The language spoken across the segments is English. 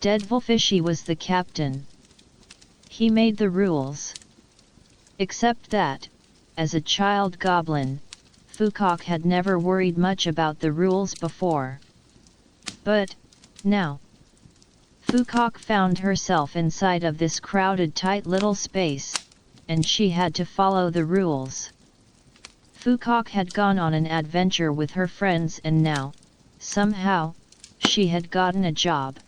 Deadfulfishy was the captain. He made the rules. Except that, as a child goblin, Fukok had never worried much about the rules before. But, now, Fukok found herself inside of this crowded tight little space, and she had to follow the rules. Fukok had gone on an adventure with her friends and now, somehow, she had gotten a job.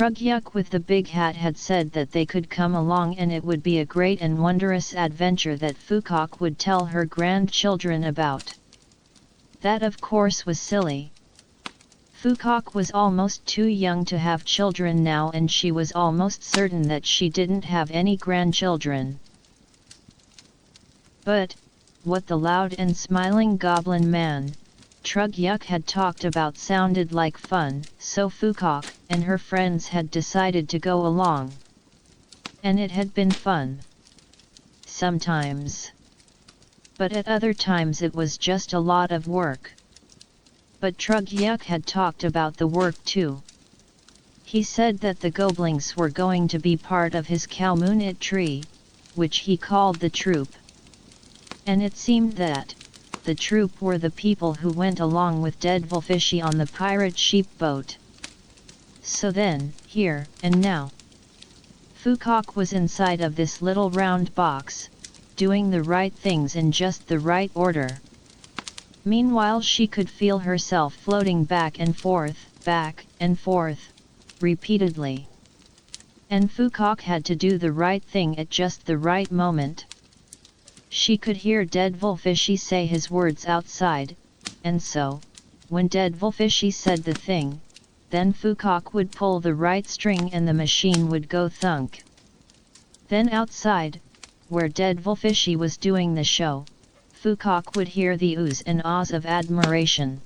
Trugyuk with the big hat had said that they could come along and it would be a great and wondrous adventure that Fukok would tell her grandchildren about. That of course was silly. Fukok was almost too young to have children now and she was almost certain that she didn't have any grandchildren. But, what the loud and smiling goblin man, Trugyuk had talked about sounded like fun, so Fukok and her friends had decided to go along. And it had been fun. Sometimes. But at other times it was just a lot of work. But Trugyuk had talked about the work too. He said that the goblins were going to be part of his Kalmunit tree, which he called the troop. And it seemed that the troop were the people who went along with Deadfulfishy on the pirate sheep boat. So then, here and now, Fukok was inside of this little round box, doing the right things in just the right order. Meanwhile she could feel herself floating back and forth, repeatedly. And Fukok had to do the right thing at just the right moment. She could hear Deadfulfishy say his words outside, and so, when Deadfulfishy said the thing, then Fukok would pull the right string and the machine would go thunk. Then outside, where Deadfulfishy was doing the show, Fukok would hear the oohs and ahs of admiration.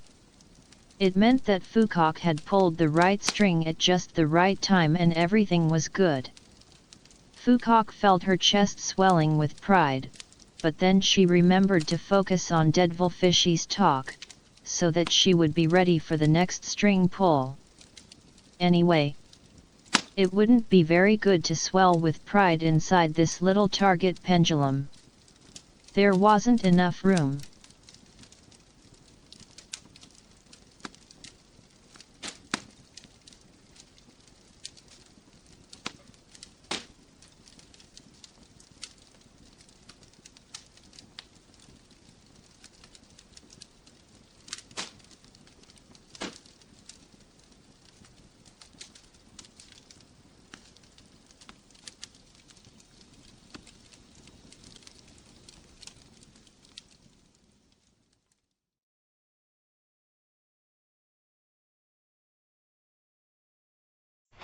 It meant that Fukok had pulled the right string at just the right time and everything was good. Fukok felt her chest swelling with pride, but then she remembered to focus on Deadfulfishy's talk, so that she would be ready for the next string pull. Anyway, it wouldn't be very good to swell with pride inside this little target pendulum. There wasn't enough room.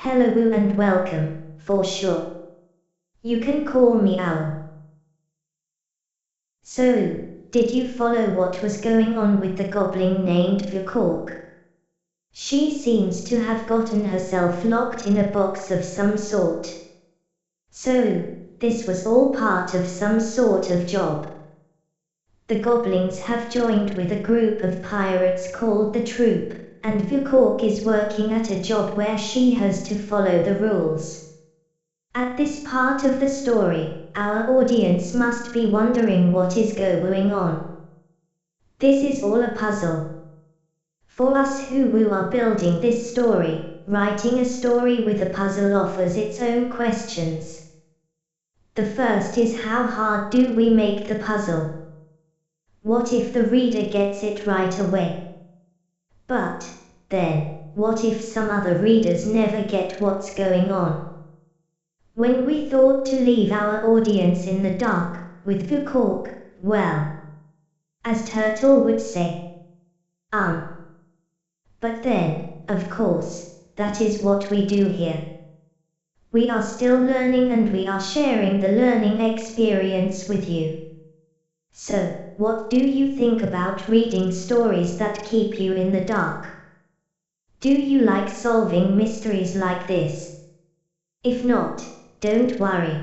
Hello and welcome, for sure. You can call me Owl. So, did you follow what was going on with the goblin named Vukork? She seems to have gotten herself locked in a box of some sort. So, this was all part of some sort of job. The goblins have joined with a group of pirates called the Troop, and Vukork is working at a job where she has to follow the rules. At this part of the story, our audience must be wondering what is going on. This is all a puzzle. For us who are building this story, writing a story with a puzzle offers its own questions. The first is, how hard do we make the puzzle? What if the reader gets it right away? But, then, what if some other readers never get what's going on? When we thought to leave our audience in the dark, with Vukork, well, as Turtle would say, But then, of course, that is what we do here. We are still learning and we are sharing the learning experience with you. So, what do you think about reading stories that keep you in the dark? Do you like solving mysteries like this? If not, don't worry.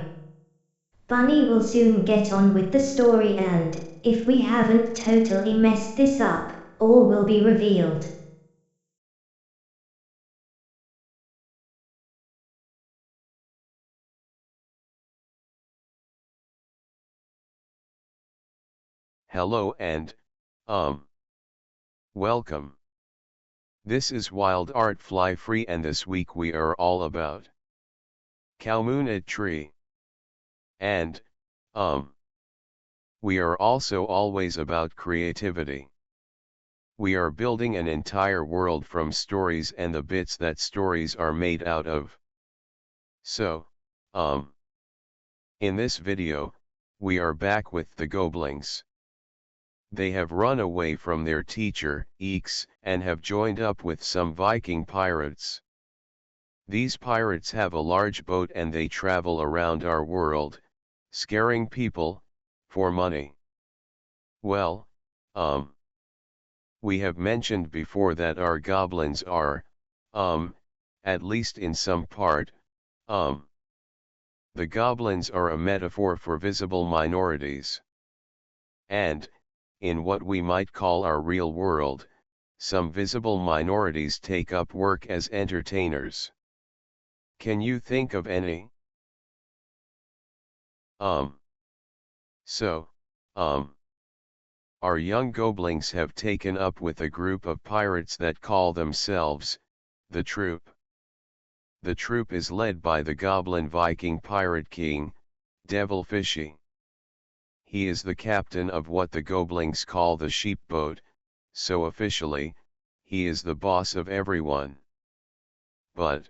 Bunny will soon get on with the story and, if we haven't totally messed this up, all will be revealed. Hello and, welcome. This is Wild Art Fly Free, and this week we are all about Kalmunid tree. And, we are also always about creativity. We are building an entire world from stories and the bits that stories are made out of. So, in this video, we are back with the Goblins. They have run away from their teacher, Eeks, and have joined up with some Viking pirates. These pirates have a large boat and they travel around our world, scaring people, for money. Well, we have mentioned before that our goblins are, at least in some part, the goblins are a metaphor for visible minorities. And, in what we might call our real world, some visible minorities take up work as entertainers. Can you think of any? So, our young goblins have taken up with a group of pirates that call themselves, the Troop. The Troop is led by the Goblin Viking Pirate King, Devilfishy. He is the captain of what the goblins call the sheep boat, so officially, he is the boss of everyone. But,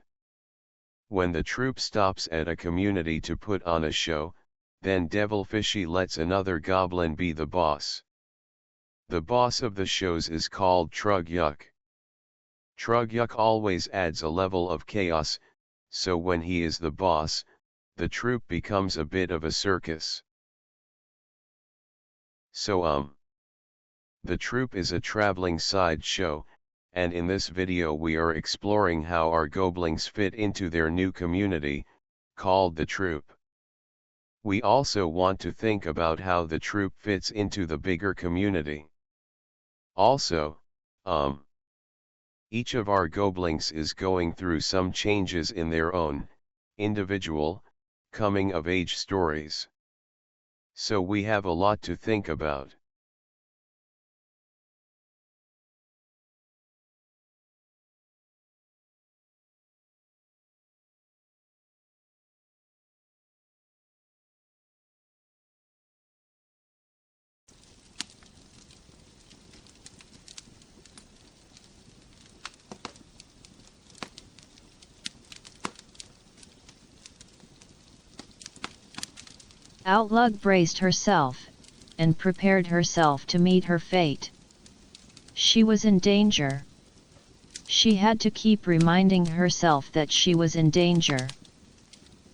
when the troop stops at a community to put on a show, then Devilfishy lets another goblin be the boss. The boss of the shows is called Trugyuk. Trugyuk always adds a level of chaos, so when he is the boss, the troop becomes a bit of a circus. So the Troop is a traveling sideshow, and in this video we are exploring how our goblins fit into their new community, called the Troop. We also want to think about how the Troop fits into the bigger community. Also, each of our goblins is going through some changes in their own, individual, coming-of-age stories. So we have a lot to think about. Outlug braced herself, and prepared herself to meet her fate. She was in danger. She had to keep reminding herself that she was in danger.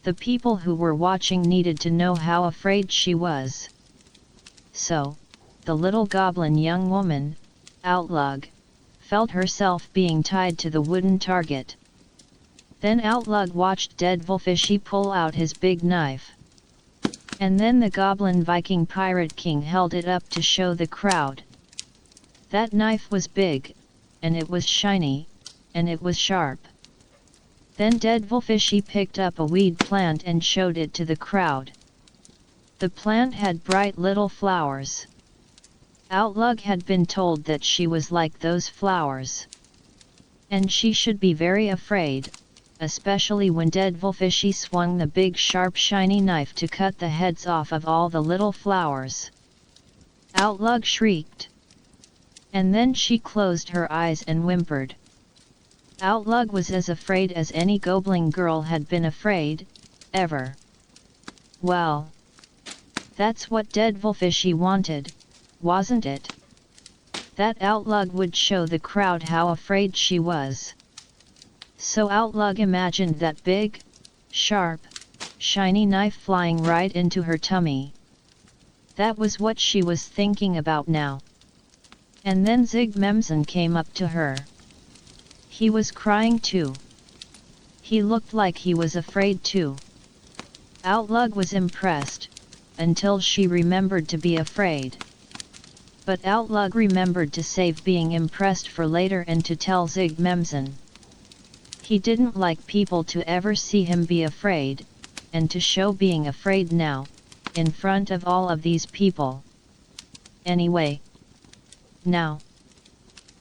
The people who were watching needed to know how afraid she was. So, the little goblin young woman, Outlug, felt herself being tied to the wooden target. Then Outlug watched Devilfishy pull out his big knife. And then the Goblin Viking Pirate King held it up to show the crowd. That knife was big, and it was shiny, and it was sharp. Then Devilfishy picked up a weed plant and showed it to the crowd. The plant had bright little flowers. Outlug had been told that she was like those flowers. And she should be very afraid, especially when Devilfishy swung the big sharp shiny knife to cut the heads off of all the little flowers. Outlug shrieked. And then she closed her eyes and whimpered. Outlug was as afraid as any goblin girl had been afraid, ever. Well, that's what Devilfishy wanted, wasn't it? That Outlug would show the crowd how afraid she was. So Outlug imagined that big, sharp, shiny knife flying right into her tummy. That was what she was thinking about now. And then Zigmemsen came up to her. He was crying too. He looked like he was afraid too. Outlug was impressed, until she remembered to be afraid. But Outlug remembered to save being impressed for later and to tell Zigmemsen. He didn't like people to ever see him be afraid, and to show being afraid now, in front of all of these people. anyway. Now.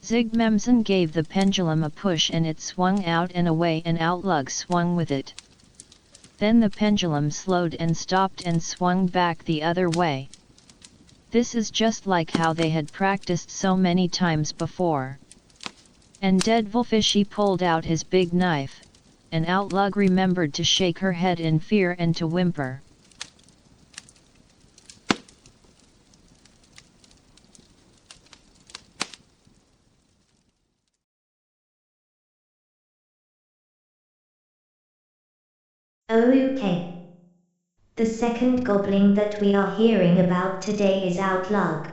Zigmemsen gave the pendulum a push and it swung out and away and Outlug swung with it. Then the pendulum slowed and stopped and swung back the other way. This is just like how they had practiced so many times before. And Deadwolfishy pulled out his big knife, and Outlug remembered to shake her head in fear and to whimper. Okay. The second goblin that we are hearing about today is Outlug.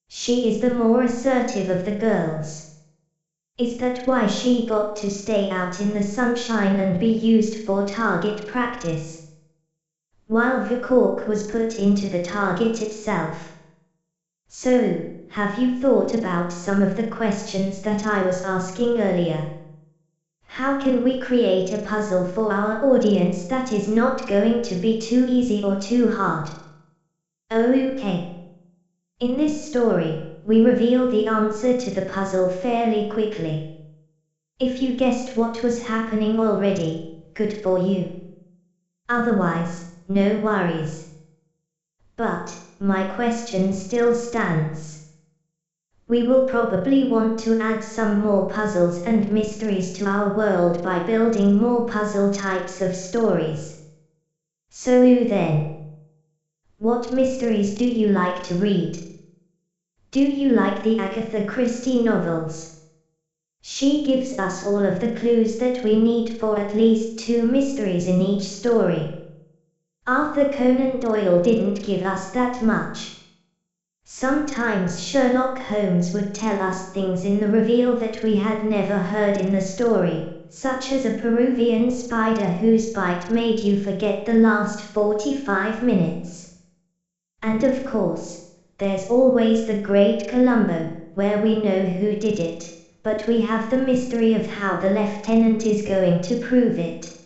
She is the more assertive of the girls. Is that why she got to stay out in the sunshine and be used for target practice, while the cork was put into the target itself? So, have you thought about some of the questions that I was asking earlier? How can we create a puzzle for our audience that is not going to be too easy or too hard? Okay. In this story, we reveal the answer to the puzzle fairly quickly. If you guessed what was happening already, good for you. Otherwise, no worries. But, my question still stands. We will probably want to add some more puzzles and mysteries to our world by building more puzzle types of stories. So then, what mysteries do you like to read? Do you like the Agatha Christie novels? She gives us all of the clues that we need for at least 2 mysteries in each story. Arthur Conan Doyle didn't give us that much. Sometimes Sherlock Holmes would tell us things in the reveal that we had never heard in the story, such as a Peruvian spider whose bite made you forget the last 45 minutes. And of course, there's always the Great Columbo, where we know who did it, but we have the mystery of how the lieutenant is going to prove it.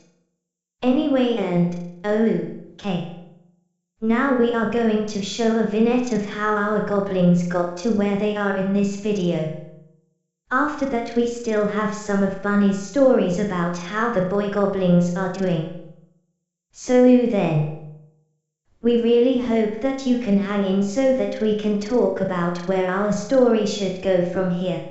Anyway, and, okay. Now we are going to show a vignette of how our goblins got to where they are in this video. After that we still have some of Bunny's stories about how the boy goblins are doing. So then, we really hope that you can hang in so that we can talk about where our story should go from here.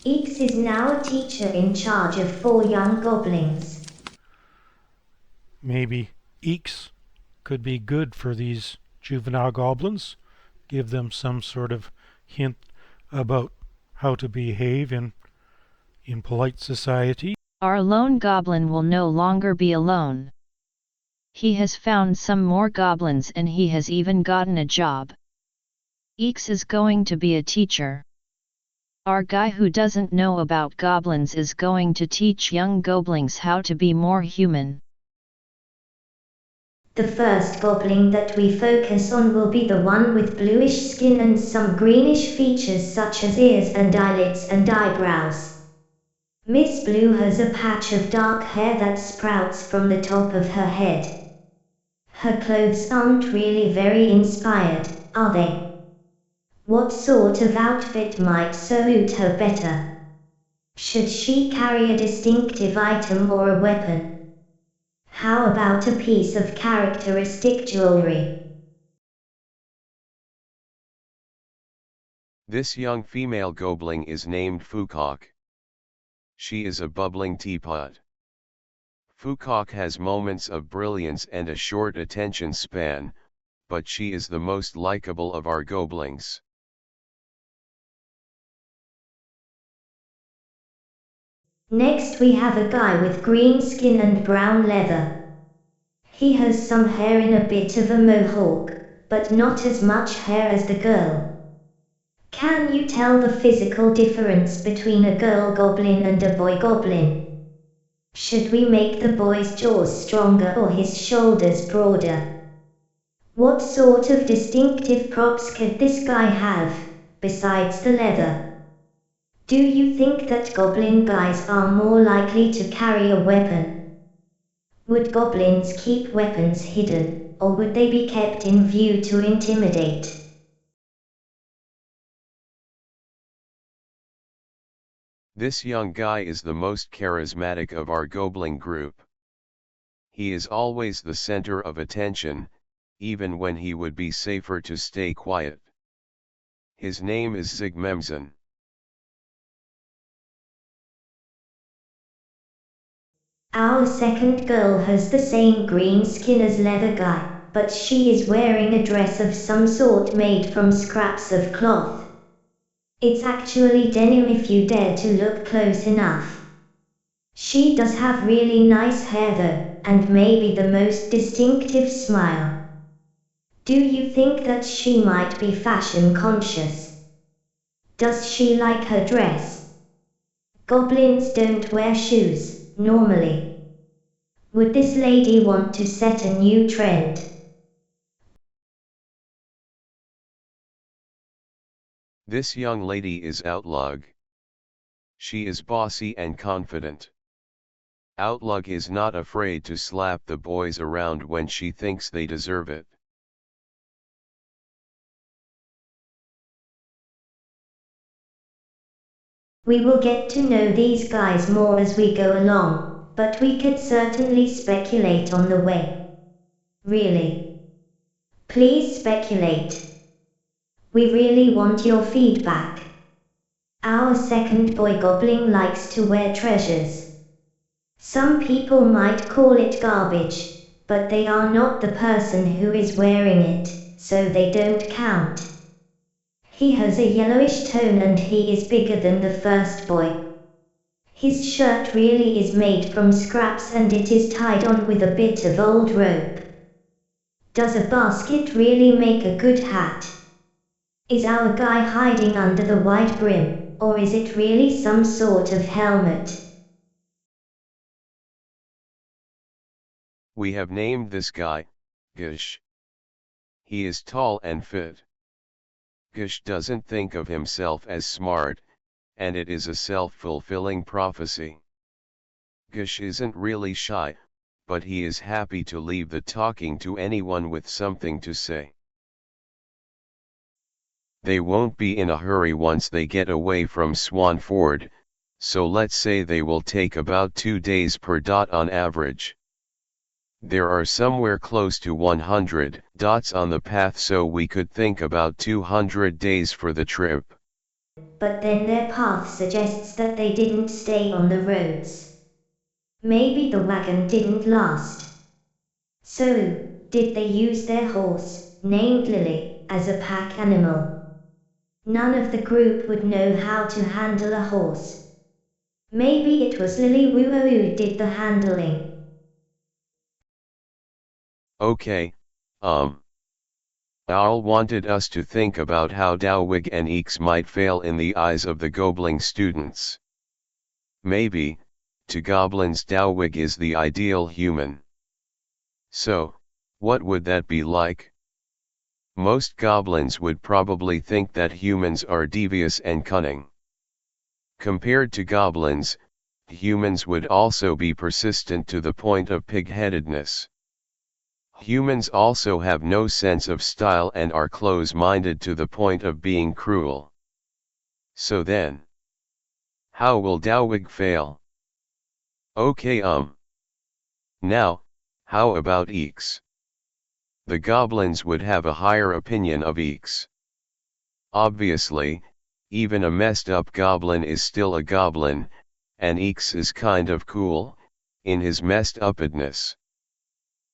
Eeks is now a teacher in charge of 4 young goblins. Maybe Eeks could be good for these juvenile goblins, give them some sort of hint about how to behave in polite society. Our lone goblin will no longer be alone. He has found some more goblins and he has even gotten a job. Eeks is going to be a teacher. Our guy who doesn't know about goblins is going to teach young goblins how to be more human. The first goblin that we focus on will be the one with bluish skin and some greenish features such as ears and eyelids and eyebrows. Miss Blue has a patch of dark hair that sprouts from the top of her head. Her clothes aren't really very inspired, are they? What sort of outfit might suit her better? Should she carry a distinctive item or a weapon? How about a piece of characteristic jewelry? This young female goblin is named Fukok. She is a bubbling teapot. Fukok has moments of brilliance and a short attention span, but she is the most likable of our goblins. Next we have a guy with green skin and brown leather. He has some hair in a bit of a mohawk, but not as much hair as the girl. Can you tell the physical difference between a girl goblin and a boy goblin? Should we make the boy's jaws stronger or his shoulders broader? What sort of distinctive props could this guy have, besides the leather? Do you think that goblin guys are more likely to carry a weapon? Would goblins keep weapons hidden, or would they be kept in view to intimidate? This young guy is the most charismatic of our goblin group. He is always the center of attention, even when he would be safer to stay quiet. His name is Zygmemson. Our second girl has the same green skin as Leather Guy, but she is wearing a dress of some sort made from scraps of cloth. It's actually denim if you dare to look close enough. She does have really nice hair though, and maybe the most distinctive smile. Do you think that she might be fashion conscious? Does she like her dress? Goblins don't wear shoes, normally. Would this lady want to set a new trend? This young lady is Outlug. She is bossy and confident. Outlug is not afraid to slap the boys around when she thinks they deserve it. We will get to know these guys more as we go along, but we could certainly speculate on the way. Really? Please speculate. We really want your feedback. Our second boy goblin likes to wear treasures. Some people might call it garbage, but they are not the person who is wearing it, so they don't count. He has a yellowish tone and he is bigger than the first boy. His shirt really is made from scraps and it is tied on with a bit of old rope. Does a basket really make a good hat? Is our guy hiding under the wide brim, or is it really some sort of helmet? We have named this guy, Gush. He is tall and fit. Gush doesn't think of himself as smart, and it is a self-fulfilling prophecy. Gush isn't really shy, but he is happy to leave the talking to anyone with something to say. They won't be in a hurry once they get away from Swanford, so let's say they will take about 2 days per dot on average. There are somewhere close to 100 dots on the path, so we could think about 200 days for the trip. But then their path suggests that they didn't stay on the roads. Maybe the wagon didn't last. So, did they use their horse, named Lily, as a pack animal? None of the group would know how to handle a horse. Maybe it was Lily who did the handling. Okay, Owl wanted us to think about how Dowwig and Eeks might fail in the eyes of the Goblin students. Maybe, to goblins Dowwig is the ideal human. So, what would that be like? Most goblins would probably think that humans are devious and cunning. Compared to goblins, humans would also be persistent to the point of pig-headedness. Humans also have no sense of style and are close-minded to the point of being cruel. So then, how will Dowwig fail? Okay, Now, how about Eeks? The goblins would have a higher opinion of Eeks. Obviously, even a messed up goblin is still a goblin, and Eeks is kind of cool, in his messed upness.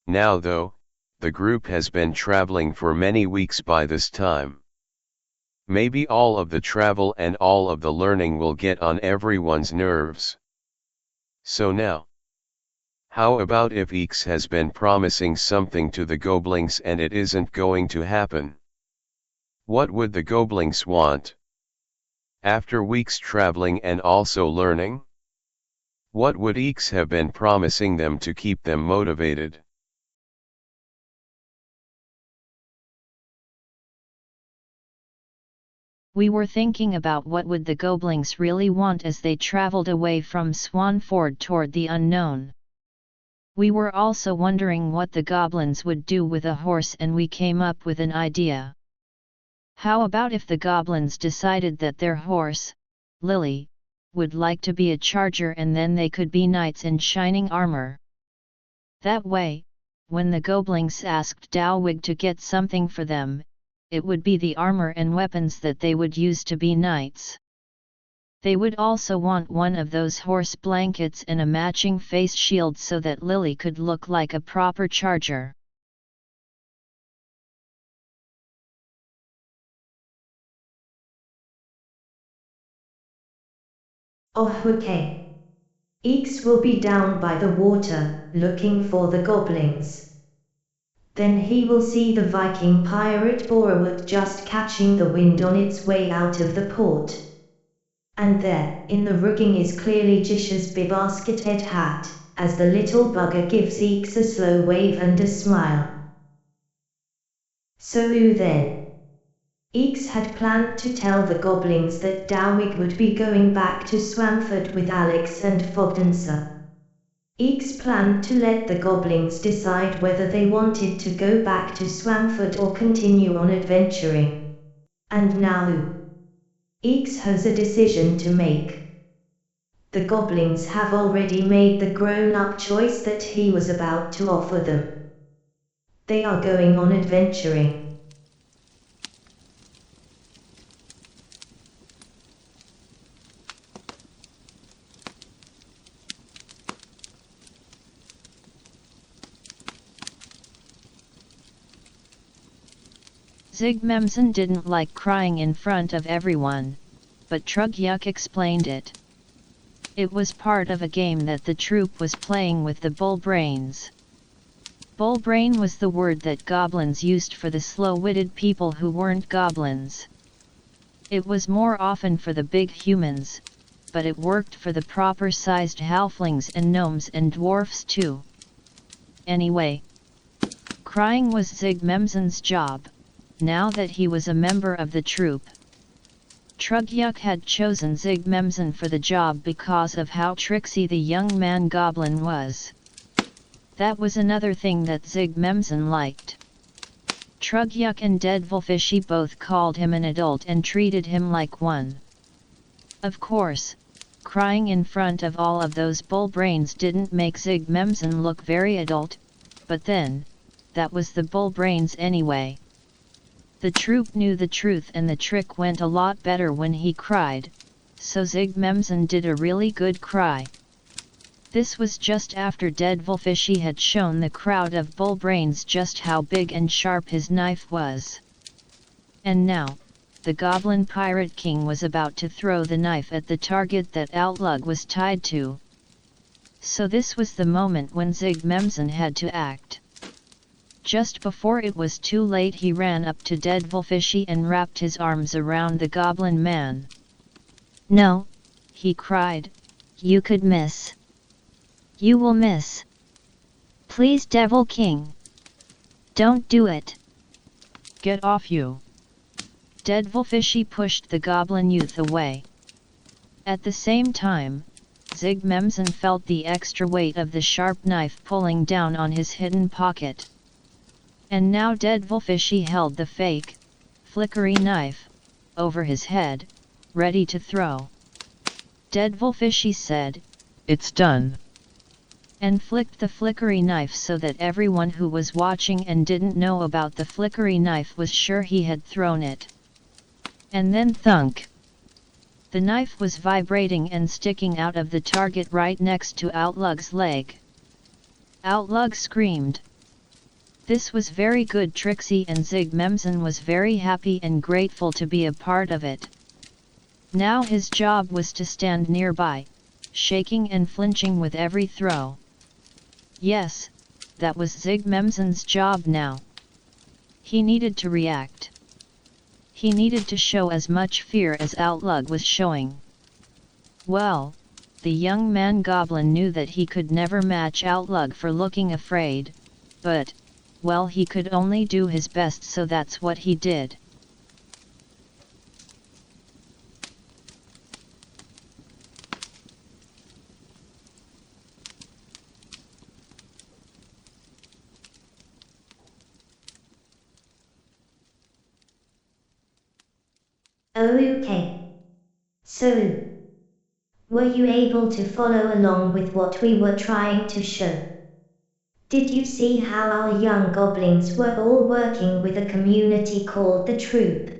Now though, the group has been traveling for many weeks by this time. Maybe all of the travel and all of the learning will get on everyone's nerves. So now, how about if Eeks has been promising something to the Goblins and it isn't going to happen? What would the Goblins want? After weeks traveling and also learning? What would Eeks have been promising them to keep them motivated? We were thinking about what would the Goblins really want as they traveled away from Swanford toward the unknown. We were also wondering what the goblins would do with a horse, and we came up with an idea. How about if the goblins decided that their horse, Lily, would like to be a charger, and then they could be knights in shining armor. That way, when the goblins asked Dowwig to get something for them, it would be the armor and weapons that they would use to be knights. They would also want one of those horse blankets and a matching face shield so that Lily could look like a proper charger. Oh, okay. Eeks will be down by the water, looking for the goblins. Then he will see the Viking pirate Borwood just catching the wind on its way out of the port. And there, in the rigging, is clearly Jish's bebaskethead hat, as the little bugger gives Eeks a slow wave and a smile. So then, Eeks had planned to tell the goblins that Dowwig would be going back to Swamford with Alex and Fogdenser. Eeks planned to let the goblins decide whether they wanted to go back to Swamford or continue on adventuring. And now, Eeks has a decision to make. The goblins have already made the grown-up choice that he was about to offer them. They are going on adventuring. Zygmemson didn't like crying in front of everyone, but Trugyuk explained it. It was part of a game that the troupe was playing with the bull-brains. Bull-brain was the word that goblins used for the slow-witted people who weren't goblins. It was more often for the big humans, but it worked for the proper-sized halflings and gnomes and dwarfs too. Anyway, crying was Zygmemson's job, now that he was a member of the troupe. Trugyuk had chosen Zygmemson for the job because of how tricksy the young man goblin was. That was another thing that Zygmemson liked. Trugyuk and Deadvolfishy both called him an adult and treated him like one. Of course, crying in front of all of those bull-brains didn't make Zygmemson look very adult, but then, that was the bull-brains anyway. The troupe knew the truth, and the trick went a lot better when he cried, so Zygmemson did a really good cry. This was just after Deadvolfishy had shown the crowd of bull-brains just how big and sharp his knife was. And now, the Goblin Pirate King was about to throw the knife at the target that Outlug was tied to. So this was the moment when Zygmemson had to act. Just before it was too late, he ran up to Deadvolfishy and wrapped his arms around the goblin man. "No," he cried, "you could miss. You will miss. Please, Devil King. Don't do it." "Get off you!" Deadvolfishy pushed the goblin youth away. At the same time, Zygmemson felt the extra weight of the sharp knife pulling down on his hidden pocket. And now Deadvolfishy held the fake, flickery knife, over his head, ready to throw. Deadvolfishy said, "It's done," and flicked the flickery knife so that everyone who was watching and didn't know about the flickery knife was sure he had thrown it. And then thunk! The knife was vibrating and sticking out of the target right next to Outlug's leg. Outlug screamed. This was very good tricksy, and Zygmemson was very happy and grateful to be a part of it. Now his job was to stand nearby, shaking and flinching with every throw. Yes, that was Zygmemson's job now. He needed to react. He needed to show as much fear as Outlug was showing. Well, the young man goblin knew that he could never match Outlug for looking afraid, but, well, he could only do his best, so that's what he did. Oh, okay. So, were you able to follow along with what we were trying to show? Did you see how our young goblins were all working with a community called the Troop?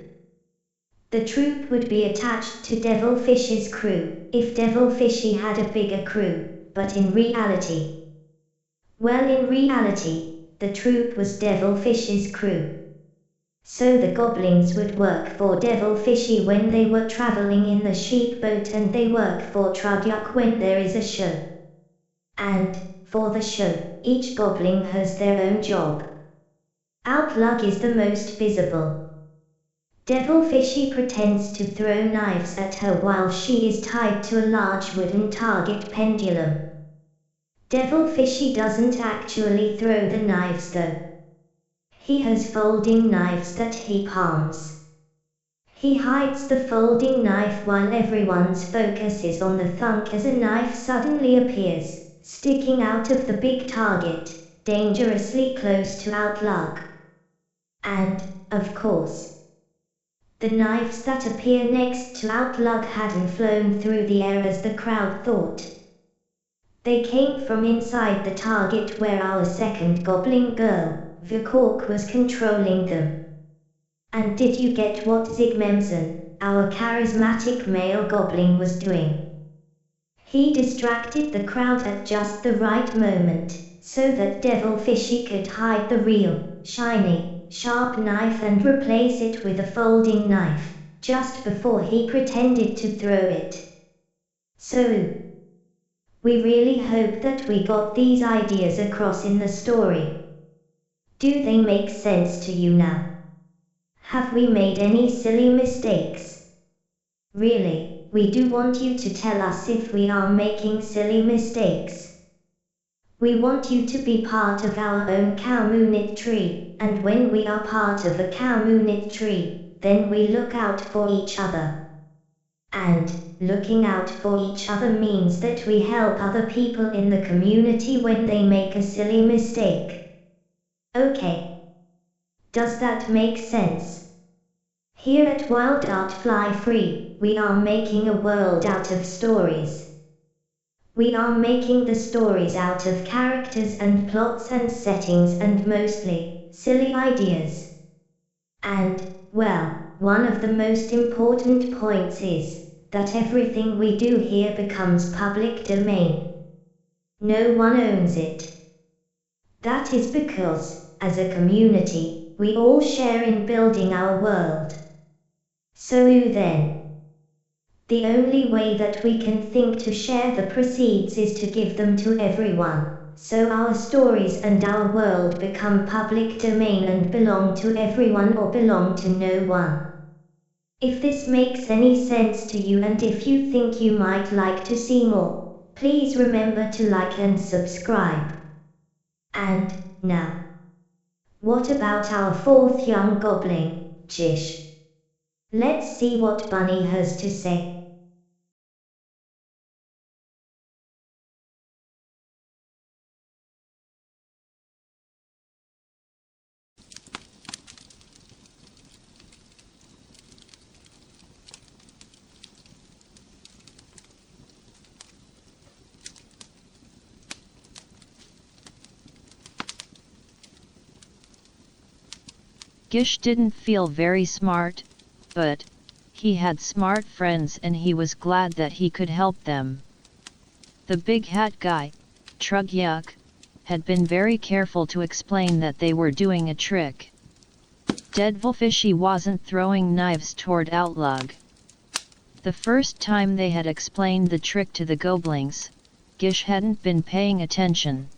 The Troop would be attached to Devilfish's crew, if Devilfishy had a bigger crew, but in reality, the Troop was Devilfish's crew. So the goblins would work for Devilfishy when they were traveling in the sheep boat, and they work for Trudyuk when there is a show. And, for the show, each goblin has their own job. Outlug is the most visible. Devilfishy pretends to throw knives at her while she is tied to a large wooden target pendulum. Devilfishy doesn't actually throw the knives though. He has folding knives that he palms. He hides the folding knife while everyone's focus is on the thunk as a knife suddenly appears, sticking out of the big target, dangerously close to Outlug. And, of course, the knives that appear next to Outlug hadn't flown through the air as the crowd thought. They came from inside the target where our second goblin girl, Vukork, was controlling them. And did you get what Zigmemson, our charismatic male goblin, was doing? He distracted the crowd at just the right moment, so that Devilfishy could hide the real, shiny, sharp knife and replace it with a folding knife, just before he pretended to throw it. So, we really hope that we got these ideas across in the story. Do they make sense to you now? Have we made any silly mistakes? Really, we do want you to tell us if we are making silly mistakes. We want you to be part of our own community tree, and when we are part of the community tree, then we look out for each other. And, looking out for each other means that we help other people in the community when they make a silly mistake. Okay. Does that make sense? Here at Wild Art Fly Free, we are making a world out of stories. We are making the stories out of characters and plots and settings and mostly, silly ideas. And, well, one of the most important points is that everything we do here becomes public domain. No one owns it. That is because, as a community, we all share in building our world. So then, the only way that we can think to share the proceeds is to give them to everyone, so our stories and our world become public domain and belong to everyone or belong to no one. If this makes any sense to you and if you think you might like to see more, please remember to like and subscribe. And, now, what about our fourth young goblin, Jish? Let's see what Bunny has to say. Gish didn't feel very smart, but he had smart friends and he was glad that he could help them. The big hat guy, Trudyuk, had been very careful to explain that they were doing a trick. Devilfishy wasn't throwing knives toward Outlug. The first time they had explained the trick to the goblins, Gish hadn't been paying attention.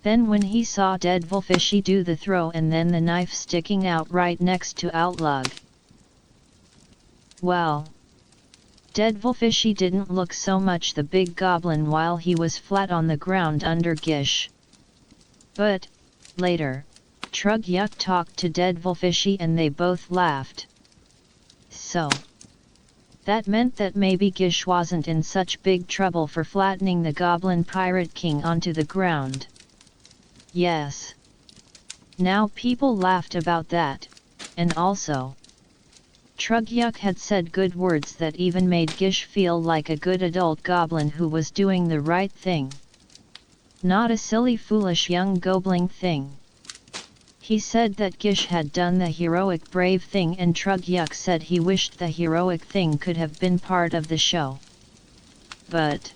Then when he saw Devilfishy do the throw and then the knife sticking out right next to Outlug. Well, Devilfishy didn't look so much the big goblin while he was flat on the ground under Gish. But, later, Trudyuk talked to Devilfishy and they both laughed. So, that meant that maybe Gish wasn't in such big trouble for flattening the Goblin Pirate King onto the ground. Yes. Now people laughed about that, and also, Trugyuk had said good words that even made Gish feel like a good adult goblin who was doing the right thing. Not a silly foolish young goblin thing. He said that Gish had done the heroic brave thing, and Trugyuk said he wished the heroic thing could have been part of the show. But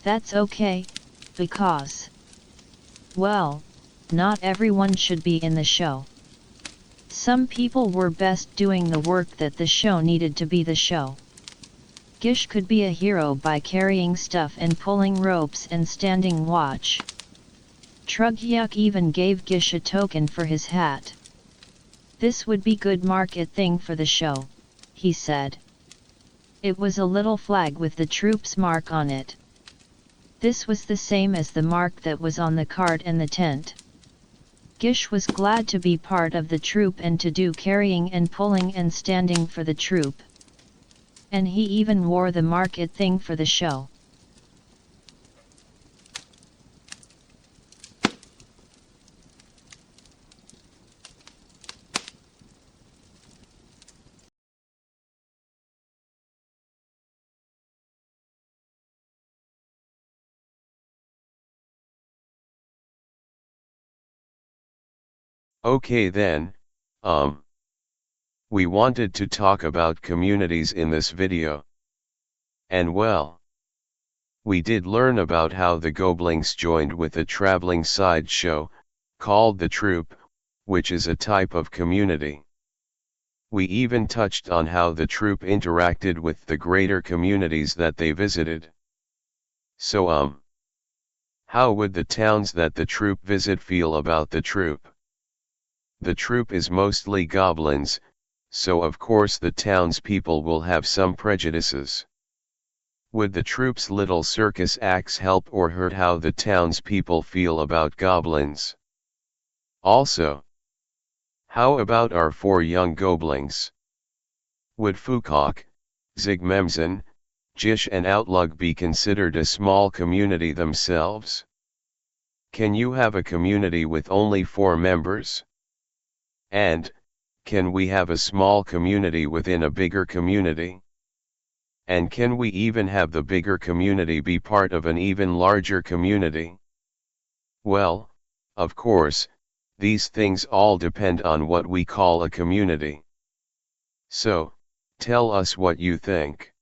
that's okay, because, well, not everyone should be in the show. Some people were best doing the work that the show needed to be the show. Gish could be a hero by carrying stuff and pulling ropes and standing watch. Trugyuk even gave Gish a token for his hat. This would be good market thing for the show, he said. It was a little flag with the troop's mark on it. This was the same as the mark that was on the cart and the tent. Gish was glad to be part of the troop and to do carrying and pulling and standing for the troop. And he even wore the market thing for the show. Okay then, we wanted to talk about communities in this video. And well, we did learn about how the Goblins joined with a traveling sideshow, called the Troupe, which is a type of community. We even touched on how the Troupe interacted with the greater communities that they visited. So how would the towns that the Troupe visit feel about the Troupe? The Troupe is mostly goblins, so of course the townspeople will have some prejudices. Would the Troupe's little circus acts help or hurt how the townspeople feel about goblins? Also, how about our 4 young goblins? Would Fukok, Zigmemsen, Jish and Outlug be considered a small community themselves? Can you have a community with only 4 members? And, can we have a small community within a bigger community? And can we even have the bigger community be part of an even larger community? Well, of course, these things all depend on what we call a community. So, tell us what you think.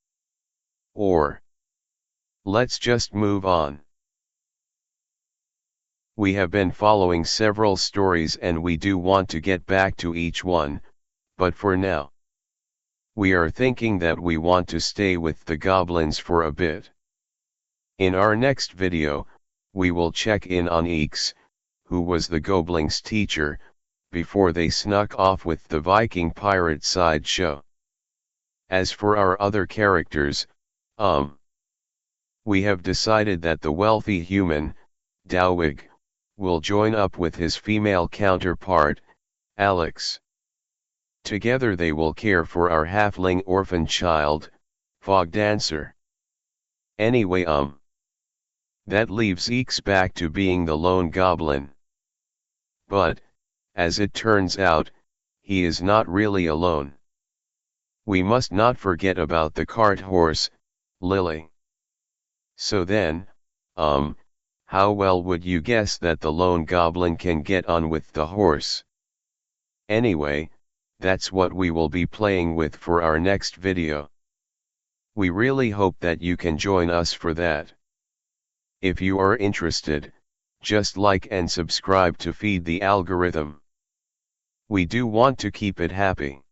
Or, let's just move on. We have been following several stories and we do want to get back to each one, but for now, we are thinking that we want to stay with the goblins for a bit. In our next video, we will check in on Eeks, who was the goblins' teacher, before they snuck off with the Viking pirate sideshow. As for our other characters, we have decided that the wealthy human, Dowig, will join up with his female counterpart, Alex. Together they will care for our halfling orphan child, Fog Dancer. Anyway that leaves Eeks back to being the lone goblin. But, as it turns out, he is not really alone. We must not forget about the cart horse, Lily. So then, how well would you guess that the lone goblin can get on with the horse? Anyway, that's what we will be playing with for our next video. We really hope that you can join us for that. If you are interested, just like and subscribe to feed the algorithm. We do want to keep it happy.